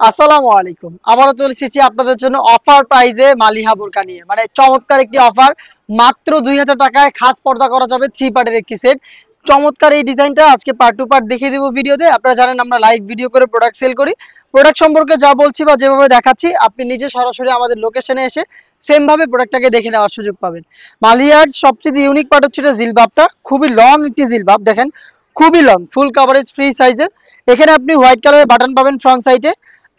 আসসালামু আলাইকুম। আবারও চলে এসেছি আপনাদের জন্য অফার প্রাইজে মালিহা বোরকা নিয়ে। মানে চমৎকার একটি অফার, মাত্র ২০০০ টাকায় খাস পর্দা করা যাবে 3 পার্টের একটি সেট। চমৎকার এই ডিজাইনটা আজকে পার্ট টু পার্ট দেখিয়ে দিব ভিডিওতে। আপনারা জানেন আমরা লাইভ ভিডিও করে প্রোডাক্ট সেল করি। প্রোডাক্ট সম্পর্কে যা বলছি বা যেভাবে দেখাচ্ছি আপনি নিজে সরাসরি আমাদের লোকেশনে এসে সেম ভাবে প্রোডাক্টটাকে দেখে নেওয়ার সুযোগ পাবেন। মালিহার সবচেয়ে ইউনিক পার্ট হচ্ছে এটা জিলবাবটা, খুবই লং একটি জিলবাব দেখেন, খুবই লং, ফুল কাভারেজ ফ্রি সাইজের। এখানে আপনি হোয়াইট কালারের বাটন পাবেন ফ্রন্ট সাইডে।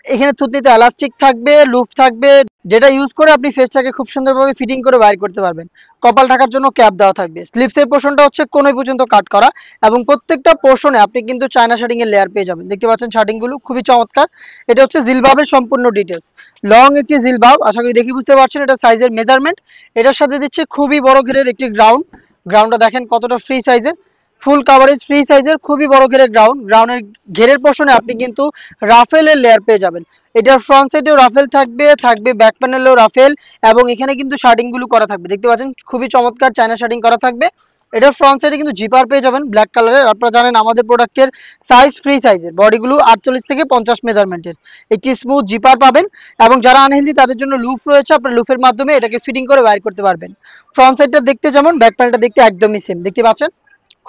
এখানে থুতনিতে এলাস্টিক থাকবে, লুপ থাকবে, যেটা ইউজ করে আপনি ফেসটাকে খুব সুন্দরভাবে ফিটিং করে বাইর করতে পারবেন। কপাল ঢাকার জন্য ক্যাপ দেওয়া থাকবে। স্লিপসের পোর্শনটা হচ্ছে কোণে পর্যন্ত কাট করা, এবং প্রত্যেকটা পোর্শনে আপনি কিন্তু চায়না শার্টিং এর লেয়ার পেয়ে যাবেন। দেখতে পাচ্ছেন শার্টিং গুলো খুবই চমৎকার। এটা হচ্ছে জিলবাবের সম্পূর্ণ ডিটেলস। লং একটি জিলবাব, আশা করি দেখে বুঝতে পারছেন এটা সাইজের মেজারমেন্ট। এটার সাথে দিচ্ছে খুবই বড় ঘেরের একটি গ্রাউন্ড। গ্রাউন্ডটা দেখেন কতটা ফ্রি সাইজের, ফুল কাভারেজ ফ্রি সাইজের, খুবই বড় ঘেরের গ্রাউন্ড। গ্রাউন্ডের ঘেরের পোর্শনে আপনি কিন্তু রাফেলের লেয়ার পেয়ে যাবেন। এটার ফ্রন্ট সাইডেও রাফেল থাকবে, থাকবে ব্যাক প্যানেলেও রাফেল, এবং এখানে কিন্তু শার্টিং গুলো করা থাকবে। দেখতে পাচ্ছেন খুবই চমৎকার চায়না শার্টিং করা থাকবে। এটার ফ্রন্ট সাইডে কিন্তু জিপার পেয়ে যাবেন ব্ল্যাক কালারের। আপনারা জানেন আমাদের প্রোডাক্টের সাইজ ফ্রি সাইজের, বডিগুলো 48 থেকে 50 মেজারমেন্টের। একটি স্মুথ জিপার পাবেন, এবং যারা আনহেলদি তাদের জন্য লুপ রয়েছে, আপনার লুপের মাধ্যমে এটাকে ফিটিং করে বাইর করতে পারবেন। ফ্রন্ট সাইডটা দেখতে যেমন, ব্যাক প্যানেলটা দেখতে একদমই সেম। দেখতে পাচ্ছেন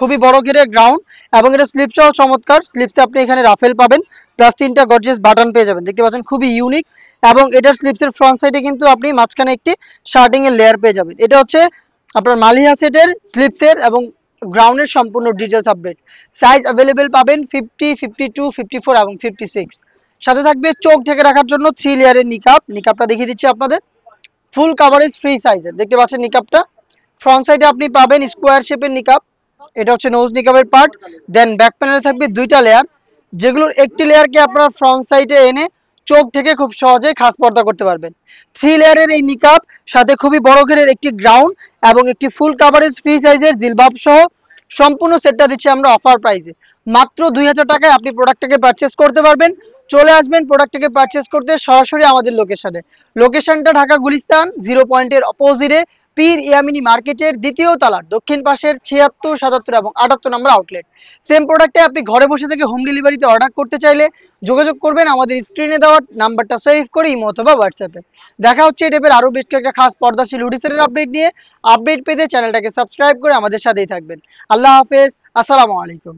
খুবই বড় ঘেরের গ্রাউন্ড, এবং এটা স্লিপসটাও চমৎকার। স্লিপসে আপনি এখানে রাফেল পাবেন, প্লাস 3টা গর্জিয়াস বাটন পেয়ে যাবেন। দেখতে পাচ্ছেন খুবই ইউনিক। এবং এটার স্লিপসের ফ্রন্ট সাইডে কিন্তু আপনি মাঝখানে একটি শার্টিং এর লেয়ার পেয়ে যাবেন। এটা হচ্ছে আপনার মালিহা সেটের স্লিপসের এবং গ্রাউন্ডের সম্পূর্ণ ডিটেলস আপডেট। সাইজ অ্যাভেলেবেল পাবেন 50, 52, 54 এবং 56। সাথে থাকবে চোখ ঢেকে রাখার জন্য 3 লেয়ারের নিকাপ। নিকাপটা দেখিয়ে দিচ্ছি আপনাদের, ফুল কাভারেজ ফ্রি সাইজের। দেখতে পাচ্ছেন নিকাপটা। ফ্রন্ট সাইডে আপনি পাবেন স্কোয়ার শেপের নিকাপ, এটা হচ্ছে নোজ নিকাপের পার্ট। দেন ব্যাক প্যানেলে থাকবে 2টা লেয়ার, যেগুলোর একটি লেয়ারকে আপনারা ফ্রন্ট সাইডে এনে চোখ থেকে খুব সহজেই খাস পর্দা করতে পারবেন। 3 লেয়ারের এই নিকাপ, সাথে খুবই বড় ঘেরের একটি গ্রাউন্ড, এবং একটি ফুল কাভারেজ ফ্রি সাইজের জিলবাব সহ সম্পূর্ণ সেটটা দিচ্ছি আমরা অফার প্রাইসে। মাত্র ২০০০ টাকায় আপনি প্রোডাক্টটাকে পারচেস করতে পারবেন। চলে আসবেন প্রোডাক্টটাকে পারচেস করতে সরাসরি আমাদের লোকেশনে। লোকেশনটা ঢাকা গুলিস্তান 0 পয়েন্টের অপোজিটে, পীর ইয়ামিনী মার্কেটের দ্বিতীয় তলার দক্ষিণ পাশের 76, 77 এবং 78 নম্বর আউটলেট। সেম প্রোডাক্টে আপনি ঘরে বসে থেকে হোম ডেলিভারিতে অর্ডার করতে চাইলে যোগাযোগ করবেন আমাদের স্ক্রিনে দেওয়া নাম্বারটা সেভ করে ইমো অথবা হোয়াটসঅ্যাপে। দেখা হচ্ছে এই টাইপের আরও বেশ কয়েকটা খাস পর্দাশীল হুডিসের আপডেট নিয়ে। আপডেট পেতে চ্যানেলটাকে সাবস্ক্রাইব করে আমাদের সাথেই থাকবেন। আল্লাহ হাফেজ, আসসালামু আলাইকুম।